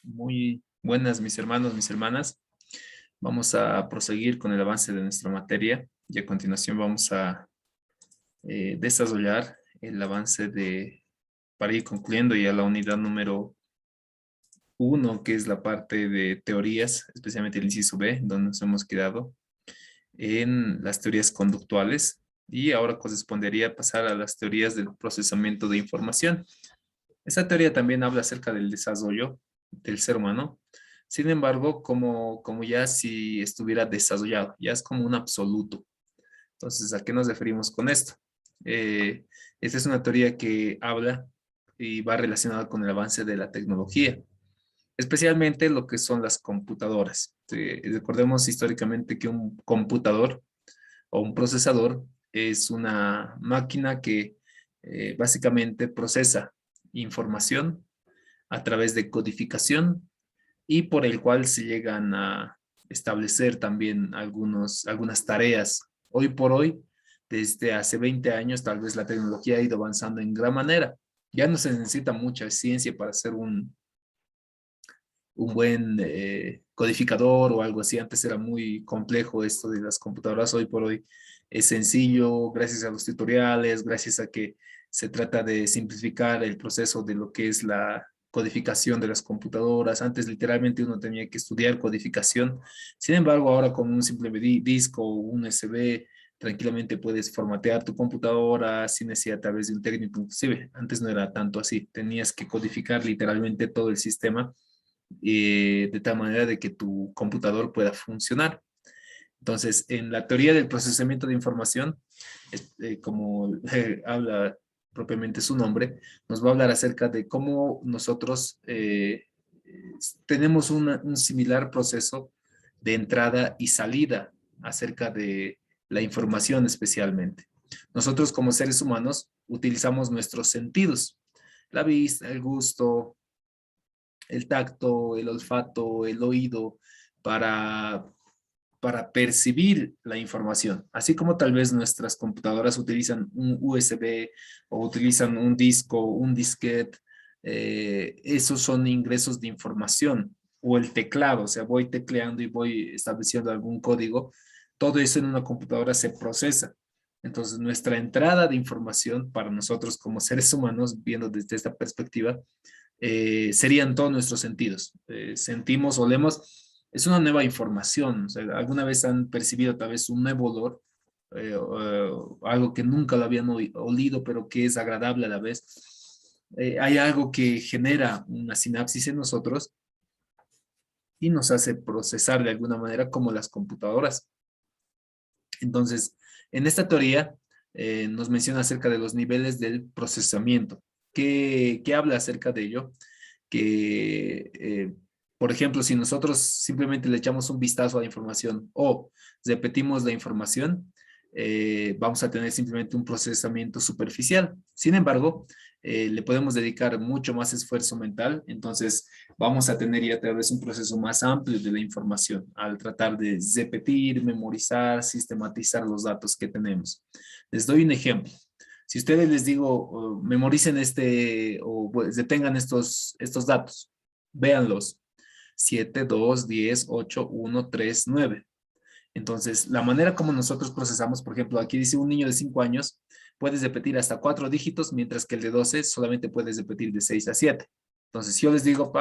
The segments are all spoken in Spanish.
Muy buenas, mis hermanos, mis hermanas. Vamos a proseguir con el avance de nuestra materia y a continuación vamos a desarrollar el avance para ir concluyendo ya la unidad número uno, que es la parte de teorías, especialmente el inciso B, donde nos hemos quedado en las teorías conductuales y ahora correspondería pasar a las teorías del procesamiento de información. Esta teoría también habla acerca del desarrollo del ser humano. Sin embargo, como ya si estuviera desarrollado, ya es como un absoluto. Entonces, ¿a qué nos referimos con esto? Eh, Esta es una teoría que habla y va relacionada con el avance de la tecnología, especialmente lo que son las computadoras. Recordemos históricamente que un computador o un procesador es una máquina que básicamente procesa información a través de codificación y por el cual se llegan a establecer también algunas tareas. Hoy por hoy, desde hace 20 años, tal vez la tecnología ha ido avanzando en gran manera. Ya no se necesita mucha ciencia para hacer un buen codificador o algo así. Antes era muy complejo esto de las computadoras. Hoy por hoy es sencillo gracias a los tutoriales, gracias a que se trata de simplificar el proceso de lo que es la codificación de las computadoras. Antes literalmente uno tenía que estudiar codificación. Sin embargo, ahora con un simple disco o un USB, tranquilamente puedes formatear tu computadora sin necesidad tal vez de un técnico. Inclusive, antes no era tanto así. Tenías que codificar literalmente todo el sistema de tal manera de que tu computador pueda funcionar. Entonces, en la teoría del procesamiento de información, como habla propiamente su nombre, nos va a hablar acerca de cómo nosotros tenemos un similar proceso de entrada y salida acerca de la información especialmente. Nosotros como seres humanos utilizamos nuestros sentidos, la vista, el gusto, el tacto, el olfato, el oído, para, para percibir la información. Así como tal vez nuestras computadoras utilizan un USB o utilizan un disco, un disquete, esos son ingresos de información o el teclado, o sea, voy tecleando y voy estableciendo algún código, todo eso en una computadora se procesa. Entonces, nuestra entrada de información para nosotros como seres humanos, viendo desde esta perspectiva, serían todos nuestros sentidos. Sentimos, olemos, es una nueva información. O sea, alguna vez han percibido tal vez un nuevo olor, algo que nunca lo habían olido, pero que es agradable a la vez. Hay algo que genera una sinapsis en nosotros y nos hace procesar de alguna manera como las computadoras. Entonces, en esta teoría nos menciona acerca de los niveles del procesamiento. ¿Qué habla acerca de ello? Que, por ejemplo, si nosotros simplemente le echamos un vistazo a la información o repetimos la información, vamos a tener simplemente un procesamiento superficial. Sin embargo, le podemos dedicar mucho más esfuerzo mental, entonces vamos a tener ya tal vez un proceso más amplio de la información al tratar de repetir, memorizar, sistematizar los datos que tenemos. Les doy un ejemplo. Si ustedes les digo, memoricen o pues, detengan estos datos, véanlos. 7, 2, 10, 8, 1, 3, 9. Entonces, la manera como nosotros procesamos, por ejemplo, aquí dice un niño de 5 años, puedes repetir hasta 4 dígitos, mientras que el de 12 solamente puedes repetir de 6 a 7. Entonces, si yo les digo,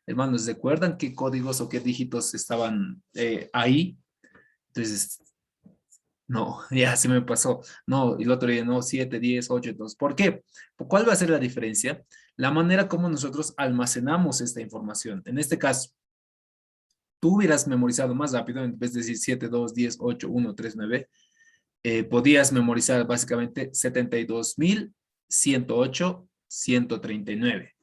hermanos, ¿recuerdan qué códigos o qué dígitos estaban ahí? Entonces, no, ya se me pasó. No, y el otro día, no, 7, 10, 8, entonces, ¿por qué? ¿Cuál va a ser la diferencia? La manera como nosotros almacenamos esta información. En este caso, tú hubieras memorizado más rápido, en vez de decir 7, 2, 10, 8, 1, 3, 9, podías memorizar básicamente 72.108, 139.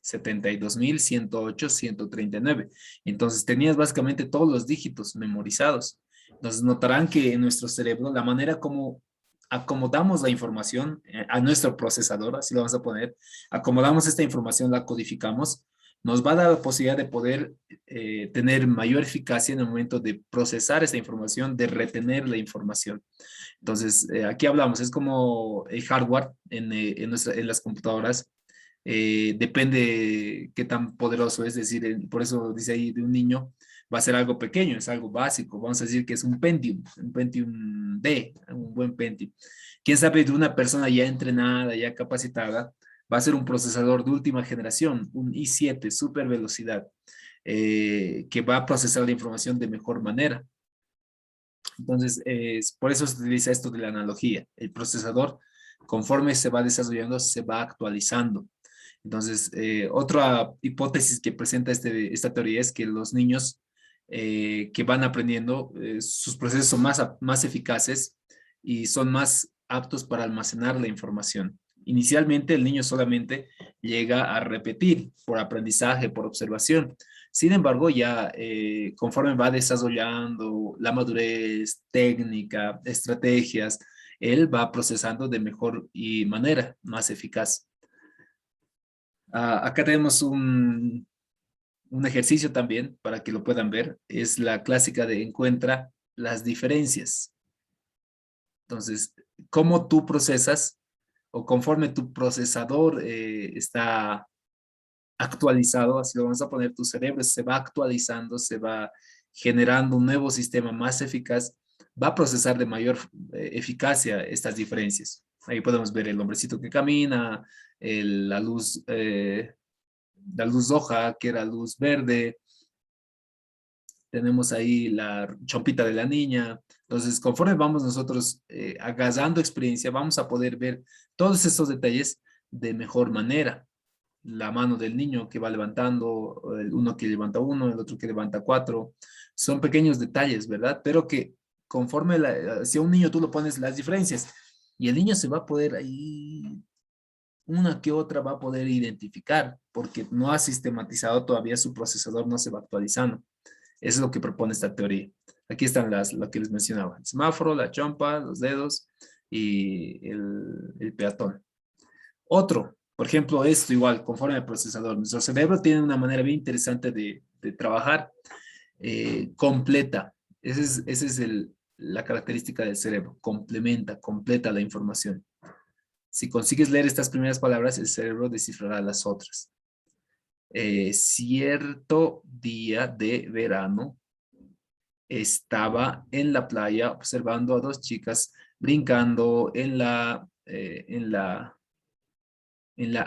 72.108, 139. Entonces tenías básicamente todos los dígitos memorizados. Entonces notarán que en nuestro cerebro la manera como acomodamos la información a nuestro procesador, así lo vamos a poner, acomodamos esta información, la codificamos, nos va a dar la posibilidad de poder tener mayor eficacia en el momento de procesar esta información, de retener la información. Entonces, aquí hablamos, es como el hardware en las computadoras. Depende qué tan poderoso es, decir, por eso dice ahí de un niño, va a ser algo pequeño, es algo básico, vamos a decir que es un Pentium D, un buen Pentium. Quién sabe de una persona ya entrenada, ya capacitada, va a ser un procesador de última generación, un i7, super velocidad, que va a procesar la información de mejor manera. Entonces, por eso se utiliza esto de la analogía. El procesador, conforme se va desarrollando, se va actualizando. Entonces, otra hipótesis que presenta esta teoría es que los niños que van aprendiendo, sus procesos son más eficaces y son más aptos para almacenar la información. Inicialmente, el niño solamente llega a repetir por aprendizaje, por observación. Sin embargo, ya conforme va desarrollando la madurez técnica, estrategias, él va procesando de mejor y manera más eficaz. Acá tenemos un ejercicio también para que lo puedan ver. Es la clásica de encuentra las diferencias. Entonces, cómo tú procesas o conforme tu procesador está actualizado, así lo vamos a poner, tu cerebro se va actualizando, se va generando un nuevo sistema más eficaz, va a procesar de mayor eficacia estas diferencias. Ahí podemos ver el hombrecito que camina, la luz roja, que era luz verde, tenemos ahí la chompita de la niña. Entonces, conforme vamos nosotros agarrando experiencia, vamos a poder ver todos estos detalles de mejor manera. La mano del niño que va levantando, el uno que levanta uno, el otro que levanta cuatro. Son pequeños detalles, ¿verdad? Pero que conforme, si a un niño tú lo pones las diferencias y el niño se va a poder ahí, una que otra va a poder identificar, porque no ha sistematizado todavía su procesador, no se va actualizando. Eso es lo que propone esta teoría. Aquí están lo que les mencionaba. El semáforo, la chompa, los dedos y el peatón. Otro, por ejemplo, esto igual, conforme al procesador. Nuestro cerebro tiene una manera bien interesante de trabajar completa. Esa es la característica del cerebro. Complementa, completa la información. Si consigues leer estas primeras palabras, el cerebro descifrará las otras. Cierto día de verano, estaba en la playa observando a dos chicas brincando en la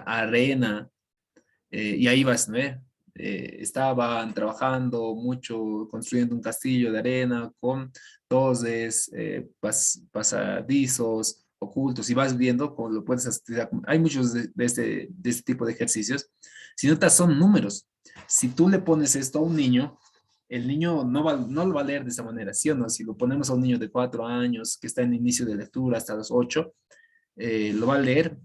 arena, y ahí vas, ¿no? Estaban trabajando mucho, construyendo un castillo de arena con toses, pasadizos ocultos, y vas viendo cómo lo puedes hacer. Hay muchos de este tipo de ejercicios. Si notas, son números. Si tú le pones esto a un niño, el niño no lo va a leer de esa manera, ¿sí o no? Si lo ponemos a un niño de 4 años que está en inicio de lectura hasta los 8, lo va a leer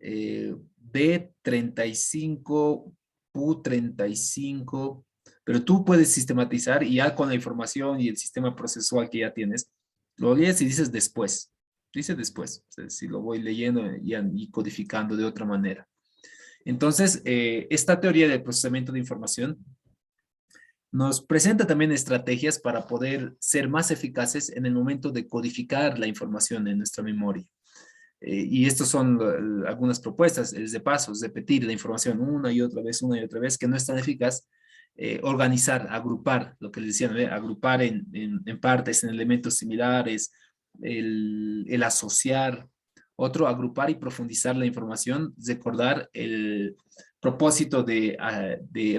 B35, Q35, pero tú puedes sistematizar y ya con la información y el sistema procesual que ya tienes, lo lees y dices después. Dice después, o sea, si lo voy leyendo y codificando de otra manera. Entonces, esta teoría del procesamiento de información nos presenta también estrategias para poder ser más eficaces en el momento de codificar la información en nuestra memoria. Y estas son algunas propuestas, es de pasos, repetir la información una y otra vez, que no es tan eficaz. Organizar, agrupar, lo que les decía, ¿no? Agrupar en partes, en elementos similares, el asociar. Otro, agrupar y profundizar la información, recordar el propósito de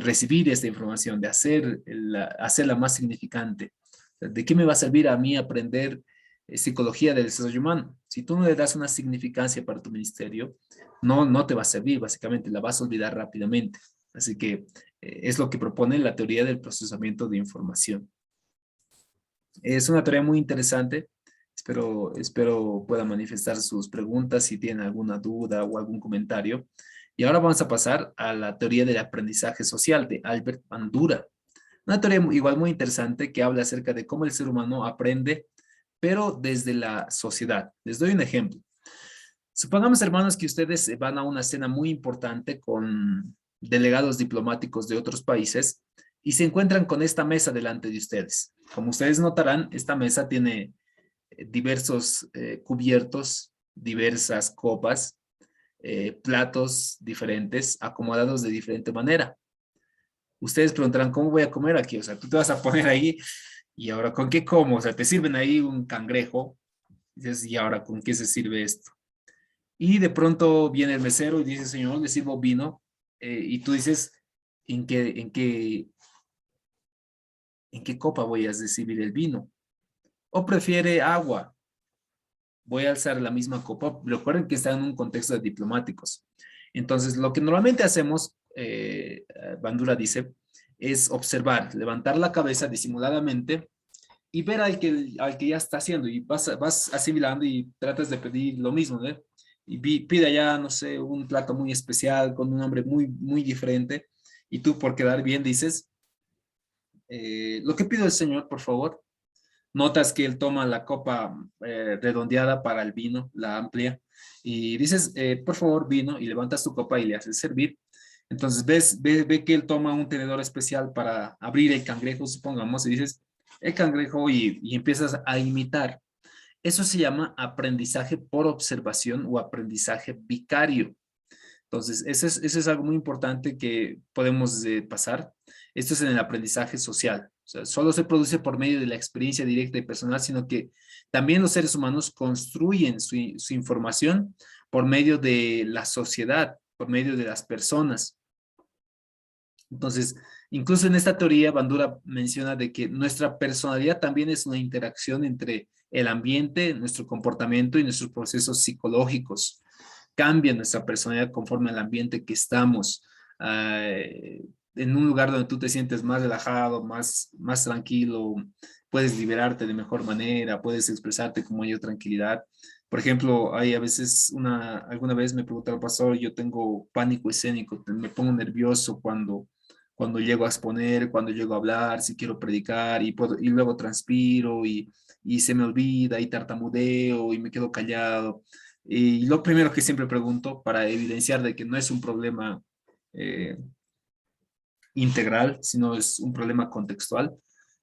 recibir esta información, de hacerla más significante. ¿De qué me va a servir a mí aprender psicología del desarrollo humano? Si tú no le das una significancia para tu ministerio, no te va a servir, básicamente la vas a olvidar rápidamente. Así que es lo que propone la teoría del procesamiento de información. Es una teoría muy interesante. Espero puedan manifestar sus preguntas si tienen alguna duda o algún comentario. Y ahora vamos a pasar a la teoría del aprendizaje social de Albert Bandura. Una teoría igual muy interesante que habla acerca de cómo el ser humano aprende, pero desde la sociedad. Les doy un ejemplo. Supongamos, hermanos, que ustedes van a una cena muy importante con delegados diplomáticos de otros países y se encuentran con esta mesa delante de ustedes. Como ustedes notarán, esta mesa tiene diversos cubiertos, diversas copas, platos diferentes acomodados de diferente manera. Ustedes preguntarán, ¿cómo voy a comer aquí? O sea, tú te vas a poner ahí y ahora, ¿con qué como? O sea, te sirven ahí un cangrejo. Dices, ¿y ahora con qué se sirve esto? Y de pronto viene el mesero y dice, señor, le sirvo vino. Y tú dices, ¿en qué copa voy a servir el vino? ¿O prefiere agua? Voy a alzar la misma copa. Recuerden que está en un contexto de diplomáticos. Entonces, lo que normalmente hacemos, Bandura dice, es observar, levantar la cabeza disimuladamente y ver al que ya está haciendo y vas asimilando y tratas de pedir lo mismo, ¿no? Y pide allá, no sé, un plato muy especial con un nombre muy, muy diferente y tú por quedar bien dices, lo que pido el señor, por favor. Notas que él toma la copa redondeada para el vino, la amplia, y dices, por favor, vino, y levantas tu copa y le haces servir. Entonces ve que él toma un tenedor especial para abrir el cangrejo, supongamos, y dices, el cangrejo, y empiezas a imitar. Eso se llama aprendizaje por observación o aprendizaje vicario. Entonces, eso es algo muy importante que podemos pasar. Esto es en el aprendizaje social. O sea, solo se produce por medio de la experiencia directa y personal, sino que también los seres humanos construyen su información por medio de la sociedad, por medio de las personas. Entonces, incluso en esta teoría, Bandura menciona de que nuestra personalidad también es una interacción entre el ambiente, nuestro comportamiento y nuestros procesos psicológicos. Cambia nuestra personalidad conforme al ambiente que estamos. En un lugar donde tú te sientes más relajado, más tranquilo, puedes liberarte de mejor manera, puedes expresarte con mayor tranquilidad. Por ejemplo, hay a veces alguna vez me preguntaron, pastor, yo tengo pánico escénico, me pongo nervioso cuando llego a exponer, cuando llego a hablar, si quiero predicar y luego transpiro y se me olvida y tartamudeo y me quedo callado. Y lo primero que siempre pregunto para evidenciar de que no es un problema eh, integral, sino es un problema contextual,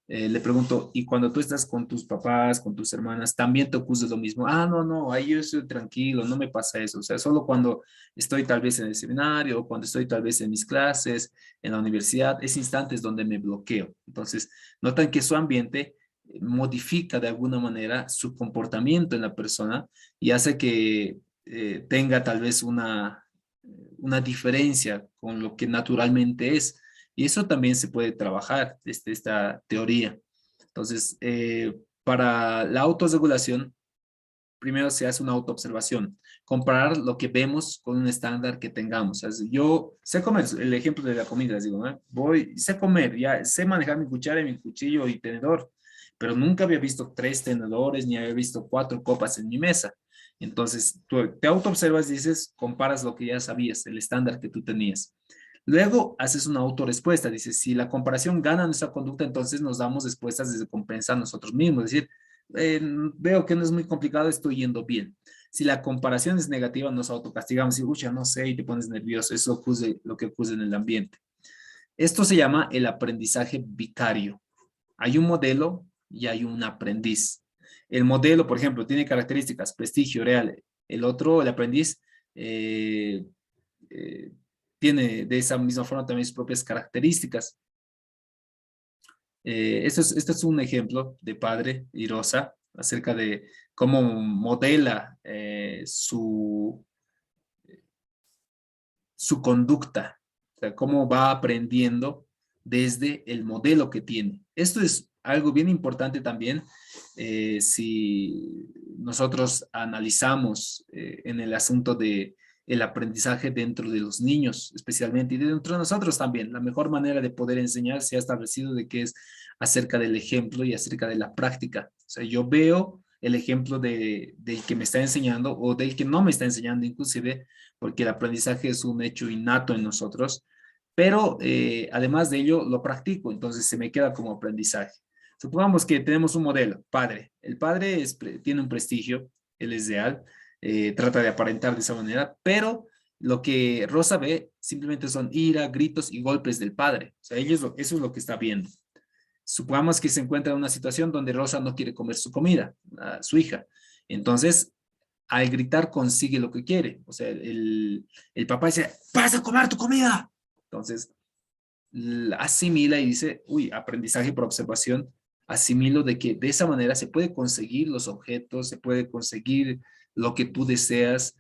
le pregunto, ¿y cuando tú estás con tus papás, con tus hermanas, también te ocurre lo mismo? Ah, no, no, ahí yo estoy tranquilo, no me pasa eso. O sea, solo cuando estoy tal vez en el seminario, o cuando estoy tal vez en mis clases, en la universidad, es instantes donde me bloqueo. Entonces, notan que su ambiente modifica de alguna manera su comportamiento en la persona y hace que tenga tal vez una diferencia con lo que naturalmente es. Y eso también se puede trabajar desde esta teoría. Entonces, para la autorregulación, primero se hace una autoobservación, comparar lo que vemos con un estándar que tengamos. O sea, yo sé comer, el ejemplo de la comida, les digo, ¿no? Sé comer, ya sé manejar mi cuchara, mi cuchillo y tenedor, pero nunca había visto 3 tenedores, ni había visto 4 copas en mi mesa. Entonces, tú te autoobservas y dices, comparas lo que ya sabías, el estándar que tú tenías. Luego haces una autorrespuesta, dices, si la comparación gana nuestra conducta, entonces nos damos respuestas desde compensar nosotros mismos, es decir, veo que no es muy complicado, estoy yendo bien. Si la comparación es negativa, nos autocastigamos y, ya no sé, y te pones nervioso, eso ocurre, lo que ocurre en el ambiente. Esto se llama el aprendizaje vicario. Hay un modelo y hay un aprendiz. El modelo, por ejemplo, tiene características, prestigio real. El otro, el aprendiz, eh, eh, tiene de esa misma forma también sus propias características. Esto es un ejemplo de padre y Rosa acerca de cómo modela su conducta, o sea, cómo va aprendiendo desde el modelo que tiene. Esto es algo bien importante también si nosotros analizamos en el asunto de el aprendizaje dentro de los niños, especialmente, y dentro de nosotros también. La mejor manera de poder enseñar se ha establecido de que es acerca del ejemplo y acerca de la práctica. O sea, yo veo el ejemplo del que me está enseñando o del que no me está enseñando, inclusive, porque el aprendizaje es un hecho innato en nosotros, pero además de ello lo practico, entonces se me queda como aprendizaje. Supongamos que tenemos un modelo, padre. El padre tiene un prestigio, él es real, trata de aparentar de esa manera, pero lo que Rosa ve simplemente son ira, gritos y golpes del padre. O sea, eso es lo que está viendo. Supongamos que se encuentra en una situación donde Rosa no quiere comer su comida, su hija. Entonces, al gritar consigue lo que quiere. O sea, el papá dice, vas a comer tu comida. Entonces, asimila y dice, uy, aprendizaje por observación, asimilo de que de esa manera se puede conseguir los objetos, se puede conseguir lo que tú deseas.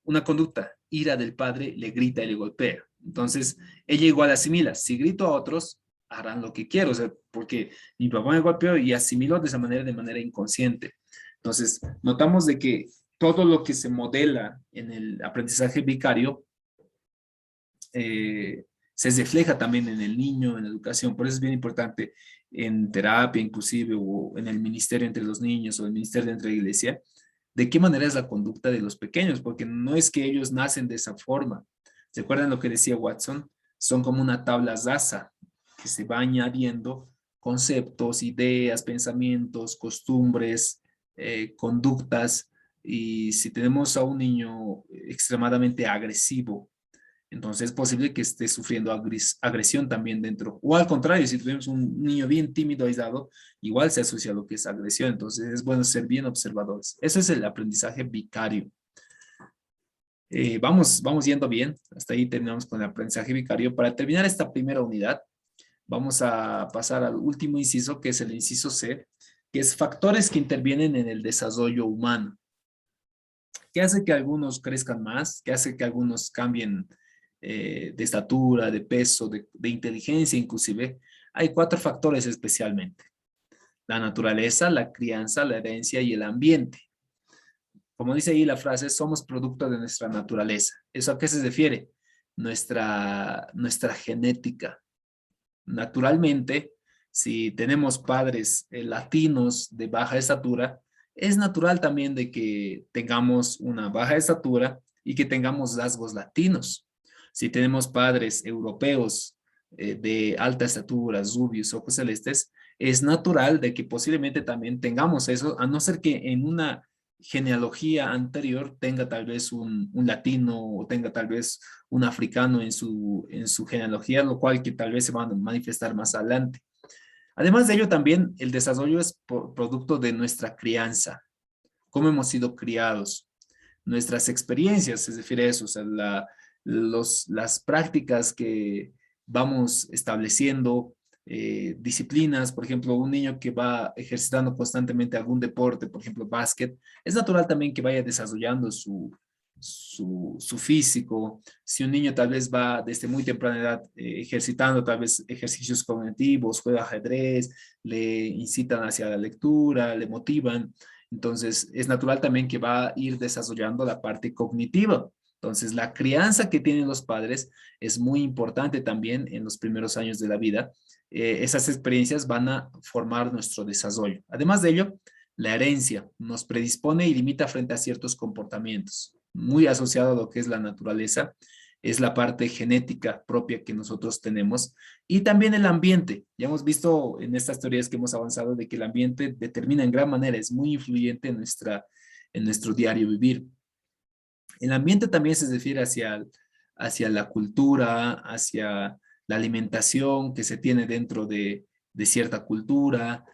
Una conducta, ira del padre, le grita y le golpea. Entonces, ella igual asimila. Si grito a otros, harán lo que quiero, o sea, porque mi papá me golpeó y asimiló de esa manera, de manera inconsciente. Entonces, notamos de que todo lo que se modela en el aprendizaje vicario se refleja también en el niño, en la educación. Por eso es bien importante en terapia, inclusive, o en el ministerio entre los niños, o el ministerio entre la iglesia, de qué manera es la conducta de los pequeños, porque no es que ellos nacen de esa forma. ¿Se acuerdan lo que decía Watson? Son como una tabla rasa que se va añadiendo conceptos, ideas, pensamientos, costumbres, conductas. Y si tenemos a un niño extremadamente agresivo, entonces es posible que esté sufriendo agresión también dentro. O al contrario, si tenemos un niño bien tímido, aislado, igual se asocia a lo que es agresión. Entonces es bueno ser bien observadores. Eso es el aprendizaje vicario. Vamos yendo bien. Hasta ahí terminamos con el aprendizaje vicario. Para terminar esta primera unidad, vamos a pasar al último inciso, que es el inciso C, que es factores que intervienen en el desarrollo humano. ¿Qué hace que algunos crezcan más? ¿Qué hace que algunos cambien de estatura, de peso, de inteligencia inclusive? Hay 4 factores especialmente: la naturaleza, la crianza, la herencia y el ambiente. Como dice ahí la frase, somos producto de nuestra naturaleza. ¿Eso a qué se refiere? Nuestra genética. Naturalmente, si tenemos padres latinos de baja estatura, es natural también de que tengamos una baja estatura y que tengamos rasgos latinos. Si tenemos padres europeos de alta estatura, rubios, ojos celestes, es natural de que posiblemente también tengamos eso, a no ser que en una genealogía anterior tenga tal vez un latino o tenga tal vez un africano en su genealogía, lo cual que tal vez se va a manifestar más adelante. Además de ello, también el desarrollo es producto de nuestra crianza, cómo hemos sido criados, nuestras experiencias, se refiere a eso, o sea, las prácticas que vamos estableciendo, disciplinas. Por ejemplo, un niño que va ejercitando constantemente algún deporte, por ejemplo, básquet, es natural también que vaya desarrollando su físico. Si un niño tal vez va desde muy temprana edad ejercitando tal vez ejercicios cognitivos, juega ajedrez, le incitan hacia la lectura, le motivan, entonces es natural también que va a ir desarrollando la parte cognitiva. Entonces la crianza que tienen los padres es muy importante también en los primeros años de la vida. Esas experiencias van a formar nuestro desarrollo. Además de ello, la herencia nos predispone y limita frente a ciertos comportamientos. Muy asociado a lo que es la naturaleza, es la parte genética propia que nosotros tenemos y también el ambiente. Ya hemos visto en estas teorías que hemos avanzado de que el ambiente determina en gran manera, es muy influyente en nuestro diario vivir. El ambiente también se refiere hacia la cultura, hacia la alimentación que se tiene dentro de cierta cultura.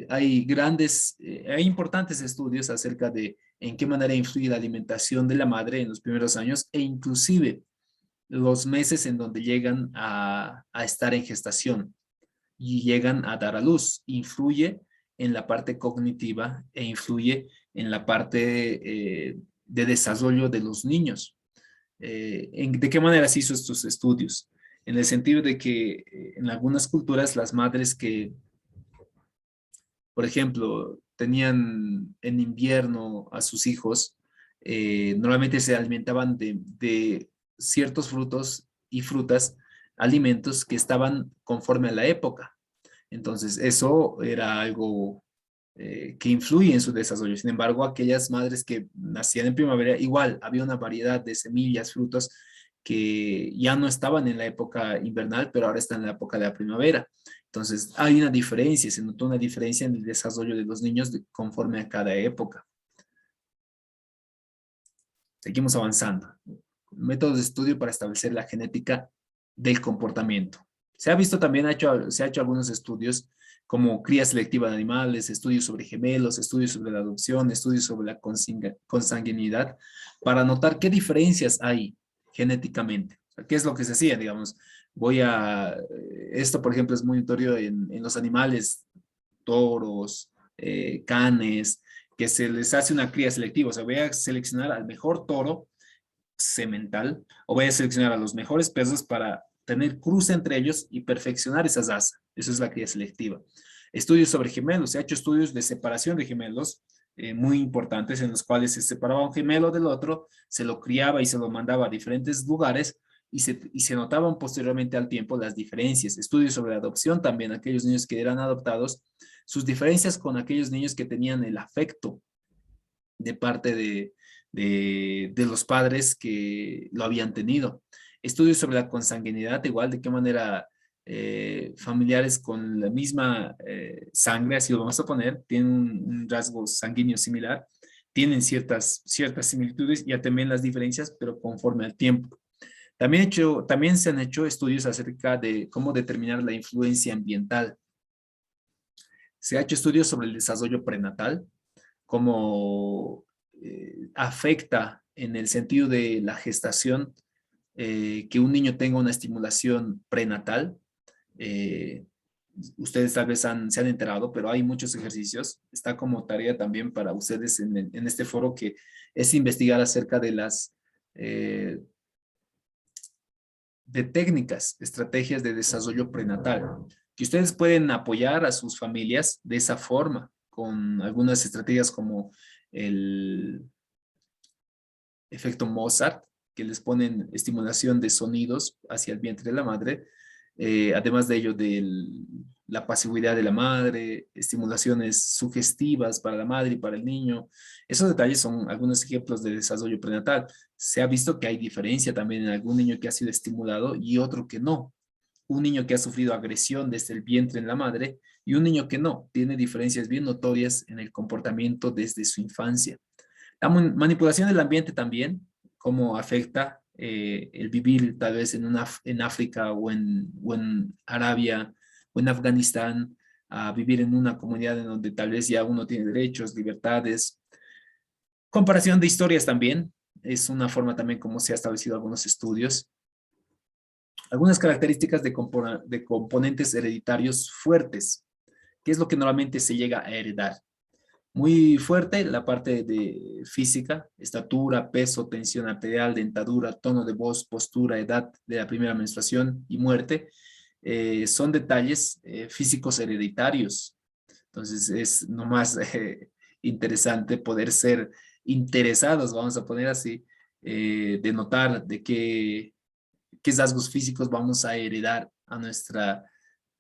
Hay importantes estudios acerca de en qué manera influye la alimentación de la madre en los primeros años e inclusive los meses en donde llegan a estar en gestación y llegan a dar a luz. Influye en la parte cognitiva e influye en la parte de desarrollo de los niños. ¿De qué manera se hizo estos estudios? En el sentido de que en algunas culturas las madres que, por ejemplo, tenían en invierno a sus hijos, normalmente se alimentaban de ciertos frutos y frutas, alimentos que estaban conforme a la época. Entonces, eso era algo que influye en su desarrollo. Sin embargo, aquellas madres que nacían en primavera, igual había una variedad de semillas, frutos que ya no estaban en la época invernal, pero ahora están en la época de la primavera. Entonces, hay una diferencia, se notó una diferencia en el desarrollo de los niños conforme a cada época. Seguimos avanzando. Métodos de estudio para establecer la genética del comportamiento. Se ha visto también, se ha hecho algunos estudios como cría selectiva de animales, estudios sobre gemelos, estudios sobre la adopción, estudios sobre la consanguinidad, para notar qué diferencias hay genéticamente. O sea, ¿qué es lo que se hacía? Digamos, esto por ejemplo es muy notorio en los animales, toros, canes, que se les hace una cría selectiva. O sea, voy a seleccionar al mejor toro semental o voy a seleccionar a los mejores perros para tener cruce entre ellos y perfeccionar esa raza. Eso es la cría selectiva. Estudios sobre gemelos. Se ha hecho estudios de separación de gemelos muy importantes en los cuales se separaba un gemelo del otro, se lo criaba y se lo mandaba a diferentes lugares y se notaban posteriormente al tiempo las diferencias. Estudios sobre adopción también, aquellos niños que eran adoptados, sus diferencias con aquellos niños que tenían el afecto de parte de los padres que lo habían tenido. Estudios sobre la consanguinidad, igual de qué manera familiares con la misma sangre, así lo vamos a poner, tienen un rasgo sanguíneo similar, tienen ciertas similitudes y también las diferencias, pero conforme al tiempo. También se han hecho estudios acerca de cómo determinar la influencia ambiental. Se ha hecho estudios sobre el desarrollo prenatal, cómo afecta en el sentido de la gestación que un niño tenga una estimulación prenatal. Eh, Ustedes tal vez se han enterado, pero hay muchos ejercicios. Está como tarea también para ustedes en este foro que es investigar acerca de eh, de técnicas, estrategias de desarrollo prenatal, que ustedes pueden apoyar a sus familias de esa forma, con algunas estrategias como el efecto Mozart, que les ponen estimulación de sonidos hacia el vientre de la madre, además de ello de la pasividad de la madre, estimulaciones sugestivas para la madre y para el niño. Esos detalles son algunos ejemplos de desarrollo prenatal. Se ha visto que hay diferencia también en algún niño que ha sido estimulado y otro que no. Un niño que ha sufrido agresión desde el vientre en la madre y un niño que no. Tiene diferencias bien notorias en el comportamiento desde su infancia. La manipulación del ambiente también, cómo afecta el vivir tal vez en África o en Arabia o en Afganistán, a vivir en una comunidad en donde tal vez ya uno tiene derechos, libertades. Comparación de historias también, es una forma también como se ha establecido algunos estudios. Algunas características de componentes hereditarios fuertes, que es lo que normalmente se llega a heredar. Muy fuerte la parte de física, estatura, peso, tensión arterial, dentadura, tono de voz, postura, edad de la primera menstruación y muerte. Son detalles físicos hereditarios. Entonces es nomás interesante poder ser interesados, vamos a poner así, de notar de qué rasgos físicos vamos a heredar a nuestra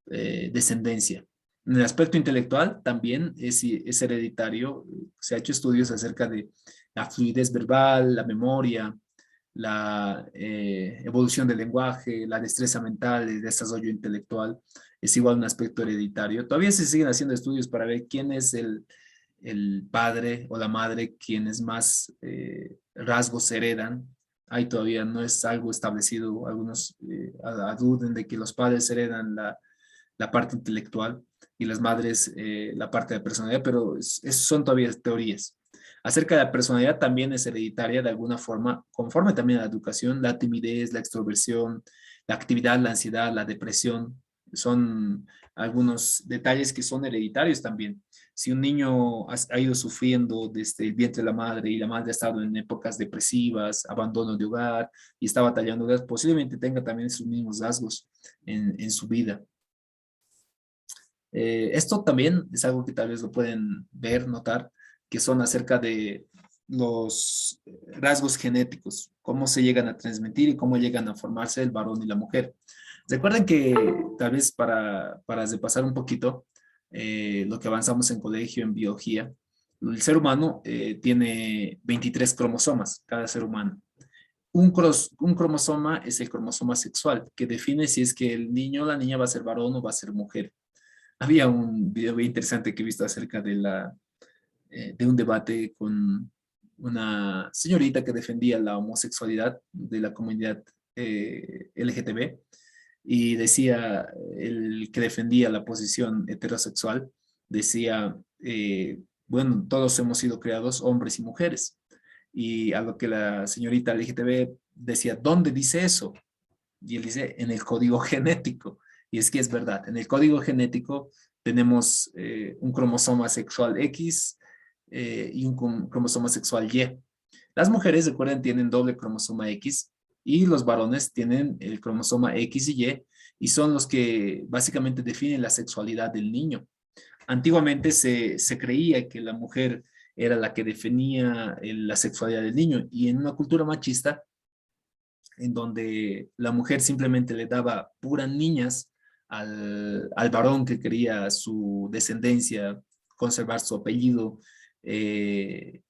descendencia. En el aspecto intelectual también es hereditario. Se ha hecho estudios acerca de la fluidez verbal, la memoria, la evolución del lenguaje, la destreza mental, el desarrollo intelectual. Es igual un aspecto hereditario. Todavía se siguen haciendo estudios para ver quién es el padre o la madre, quienes más rasgos heredan. Ahí todavía no es algo establecido. Algunos aduden de que los padres heredan la parte intelectual y las madres la parte de personalidad, pero son todavía teorías. Acerca de la personalidad también es hereditaria de alguna forma, conforme también a la educación, la timidez, la extroversión, la actividad, la ansiedad, la depresión, son algunos detalles que son hereditarios también. Si un niño ha ido sufriendo desde el vientre de la madre y la madre ha estado en épocas depresivas, abandono de hogar y está batallando, posiblemente tenga también sus mismos rasgos en su vida. Esto también es algo que tal vez lo pueden ver, notar, que son acerca de los rasgos genéticos, cómo se llegan a transmitir y cómo llegan a formarse el varón y la mujer. Recuerden que tal vez para repasar un poquito lo que avanzamos en colegio, en biología, el ser humano tiene 23 cromosomas, cada ser humano. Un cromosoma es el cromosoma sexual, que define si es que el niño o la niña va a ser varón o va a ser mujer. Había un video bien interesante que he visto acerca de un debate con una señorita que defendía la homosexualidad de la comunidad LGTB Y decía, el que defendía la posición heterosexual, decía, bueno, todos hemos sido creados hombres y mujeres. Y a lo que la señorita LGTB decía, ¿dónde dice eso? Y él dice, en el código genético. Y es que es verdad, en el código genético tenemos un cromosoma sexual X y un cromosoma sexual Y. Las mujeres, recuerden, tienen doble cromosoma X y los varones tienen el cromosoma X y son los que básicamente definen la sexualidad del niño. Antiguamente se creía que la mujer era la que definía la sexualidad del niño y en una cultura machista en donde la mujer simplemente le daba puras niñas al varón que quería su descendencia, conservar su apellido, eh,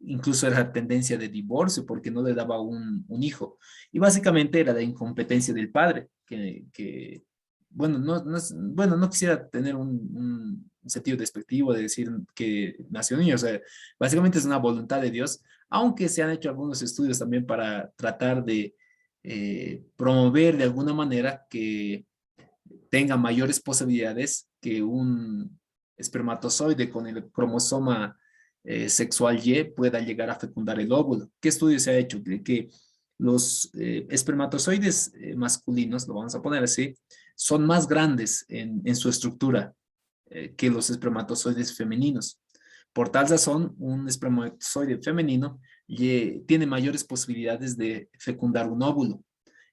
incluso era tendencia de divorcio porque no le daba un hijo. Y básicamente era la incompetencia del padre, bueno, bueno, no quisiera tener un sentido despectivo de decir que nació niño, o sea, básicamente es una voluntad de Dios, aunque se han hecho algunos estudios también para tratar de promover de alguna manera que tenga mayores posibilidades que un espermatozoide con el cromosoma sexual Y pueda llegar a fecundar el óvulo. ¿Qué estudio se ha hecho? Que los espermatozoides masculinos, lo vamos a poner así, son más grandes en su estructura que los espermatozoides femeninos. Por tal razón, un espermatozoide femenino tiene mayores posibilidades de fecundar un óvulo.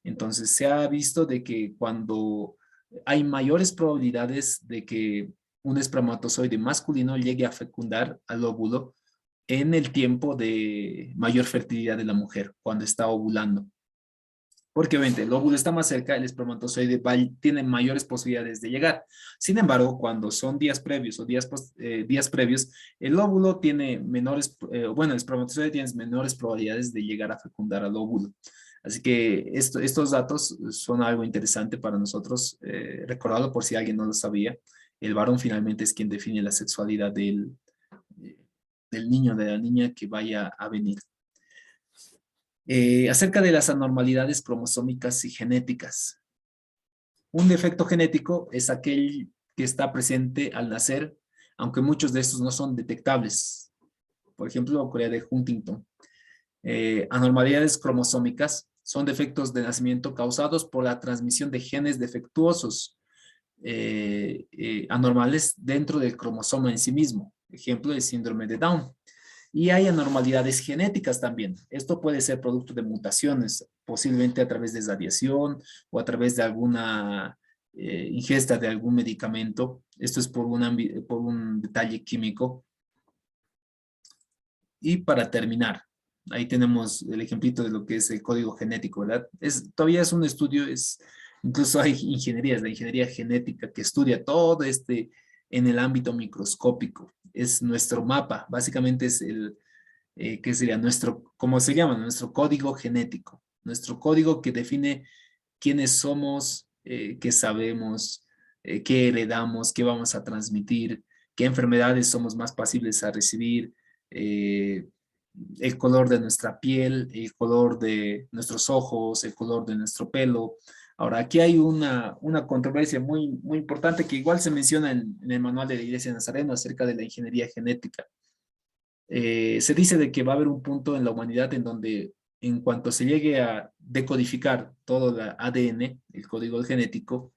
Entonces, se ha visto de que cuando hay mayores probabilidades de que un espermatozoide masculino llegue a fecundar al óvulo en el tiempo de mayor fertilidad de la mujer, cuando está ovulando. Porque obviamente el óvulo está más cerca, el espermatozoide tiene mayores posibilidades de llegar. Sin embargo, cuando son días previos o días previos, el óvulo tiene bueno, el espermatozoide tiene menores probabilidades de llegar a fecundar al óvulo. Así que estos datos son algo interesante para nosotros, recordarlo por si alguien no lo sabía. El varón finalmente es quien define la sexualidad del niño, de la niña que vaya a venir. Acerca de las anormalidades cromosómicas y genéticas. Un defecto genético es aquel que está presente al nacer, aunque muchos de estos no son detectables. Por ejemplo, Corea de Huntington. Anormalidades cromosómicas son defectos de nacimiento causados por la transmisión de genes defectuosos anormales dentro del cromosoma en sí mismo. Ejemplo, el síndrome de Down. Y hay anormalidades genéticas también. Esto puede ser producto de mutaciones, posiblemente a través de radiación o a través de alguna ingesta de algún medicamento. Esto es por un detalle químico. Y para terminar, ahí tenemos el ejemplito de lo que es el código genético, ¿verdad? Todavía es un estudio, incluso hay ingenierías, la ingeniería genética que estudia todo en el ámbito microscópico. Es nuestro mapa, básicamente es ¿qué sería? ¿Cómo se llama? Nuestro código genético, nuestro código que define quiénes somos, qué sabemos, qué heredamos, qué vamos a transmitir, qué enfermedades somos más pasibles a recibir, eh, el color de nuestra piel, el color de nuestros ojos, el color de nuestro pelo. Ahora, aquí hay una controversia muy importante que igual se menciona en el manual de la Iglesia Nazarena acerca de la ingeniería genética. Se dice de que va a haber un punto en la humanidad en donde en cuanto se llegue a decodificar todo el ADN, el código genético,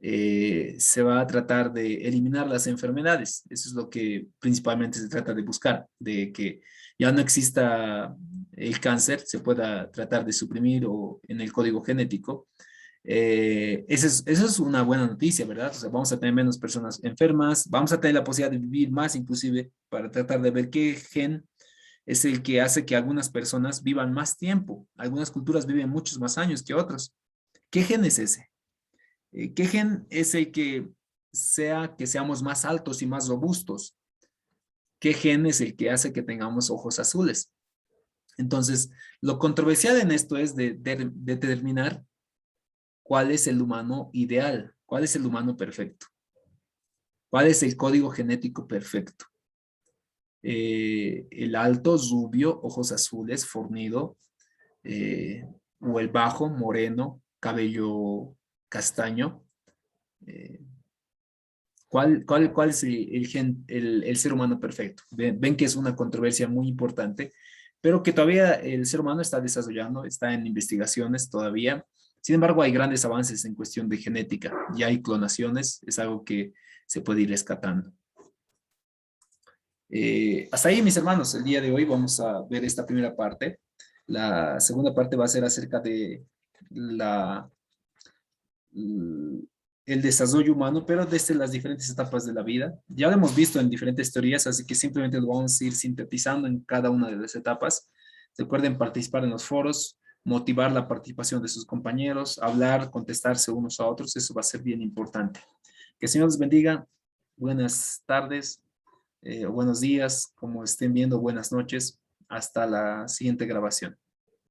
se va a tratar de eliminar las enfermedades. Eso es lo que principalmente se trata de buscar, de que ya no exista el cáncer, se pueda tratar de suprimir o en el código genético. Eso es una buena noticia, ¿verdad? O sea, vamos a tener menos personas enfermas, vamos a tener la posibilidad de vivir más inclusive para tratar de ver qué gen es el que hace que algunas personas vivan más tiempo. Algunas culturas viven muchos más años que otras. ¿Qué gen es ese? ¿Qué gen es el que sea que seamos más altos y más robustos? ¿Qué gen es el que hace que tengamos ojos azules? Entonces, lo controversial en esto es de determinar cuál es el humano ideal, cuál es el humano perfecto, cuál es el código genético perfecto. El alto, rubio, ojos azules, fornido, o el bajo, moreno, cabello Castaño. Eh, ¿Cuál es el ser humano perfecto? Ven que es una controversia muy importante, pero que todavía el ser humano está desarrollando, está en investigaciones todavía. Sin embargo, hay grandes avances en cuestión de genética. Ya hay clonaciones, es algo que se puede ir rescatando. Hasta ahí, mis hermanos, el día de hoy vamos a ver esta primera parte. La segunda parte va a ser acerca de la, el desarrollo humano, pero desde las diferentes etapas de la vida. Ya lo hemos visto en diferentes teorías, así que simplemente lo vamos a ir sintetizando en cada una de las etapas. Recuerden participar en los foros, motivar la participación de sus compañeros, hablar, contestarse unos a otros, eso va a ser bien importante. Que el Señor les bendiga. Buenas tardes, buenos días, como estén viendo, buenas noches. Hasta la siguiente grabación.